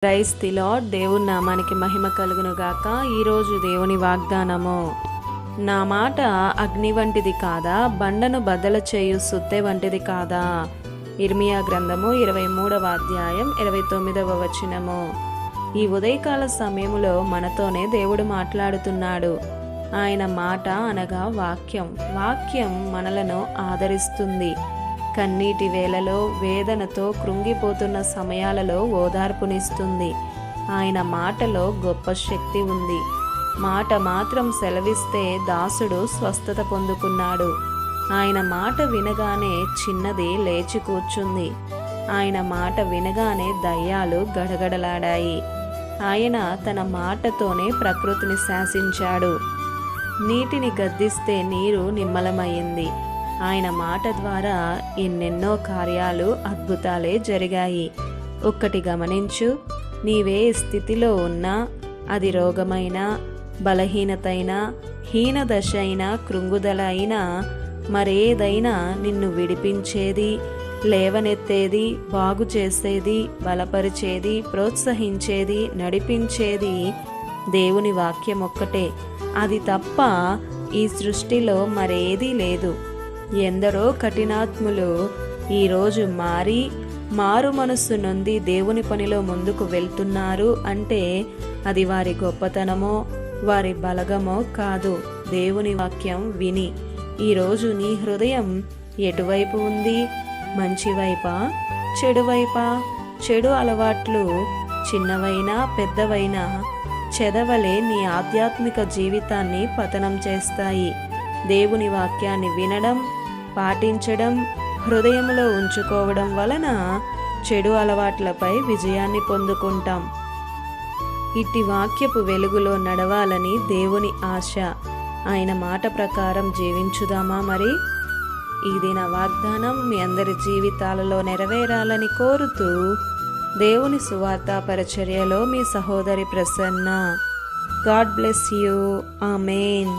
Praise the lord. దేవుని నామానికి మహిమ కలుగును గాక. ఈరోజు దేవుని వాగ్దానము, నా మాట అగ్ని వంటిది కాదా, బండను బద్దలు చేయు సుత్తె వంటిది కాదా. ఇర్మియా గ్రంథము 23వ అధ్యాయం 29వ వచనము. ఈ ఉదయకాల సమయంలో మనతోనే దేవుడు మాట్లాడుతున్నాడు. ఆయన మాట అనగా వాక్యం మనలను ఆదరిస్తుంది. కన్నీటి వేళలో, వేదనతో కృంగిపోతున్న సమయాలలో ఓదార్పునిస్తుంది. ఆయన మాటలో గొప్ప శక్తి ఉంది. మాట మాత్రం సెలవిస్తే దాసుడు స్వస్థత పొందుకున్నాడు. ఆయన మాట వినగానే చిన్నది లేచి కూర్చుంది. ఆయన మాట వినగానే దయ్యాలు గడగడలాడాయి. ఆయన తన మాటతోనే ప్రకృతిని శాసించాడు. నీటిని గద్దిస్తే నీరు నిమ్మలమయ్యింది. ఆయన మాట ద్వారా ఎన్నెన్నో కార్యాలు, అద్భుతాలే జరిగాయి. ఒక్కటి గమనించు, నీవే స్థితిలో ఉన్నా, అది రోగమైనా, బలహీనతైనా, హీనదశ అయినా, కృంగుదల అయినా, మరేదైనా నిన్ను విడిపించేది, లేవనెత్తేది, బాగు చేసేది, బలపరిచేది, ప్రోత్సహించేది, నడిపించేది దేవుని వాక్యం ఒక్కటే. అది తప్ప ఈ సృష్టిలో మరేదీ లేదు. ఎందరో కఠినాత్ములు ఈరోజు మారు మనస్సు నొంది దేవుని పనిలో ముందుకు వెళ్తున్నారు అంటే అది వారి గొప్పతనమో, వారి బలగమో కాదు, దేవుని వాక్యం విని. ఈరోజు నీ హృదయం ఎటువైపు ఉంది? మంచి వైపా, చెడు వైపా? చెడు అలవాట్లు చిన్నవైనా పెద్దవైనా చెదవలే నీ ఆధ్యాత్మిక జీవితాన్ని పతనం చేస్తాయి. దేవుని వాక్యాన్ని వినడం, పాటించడం, హృదయంలో ఉంచుకోవడం వలన చెడు అలవాట్లపై విజయాన్ని పొందుకుంటాం. ఇట్టి వాక్యపు వెలుగులో నడవాలని దేవుని ఆశ. ఆయన మాట ప్రకారం జీవించుదామా మరి? ఇది నా వాగ్దానం మీ అందరి జీవితాలలో నెరవేరాలని కోరుతూ, దేవుని సువార్త పరిచర్యలో మీ సహోదరి Prasanna. God bless you. Amen.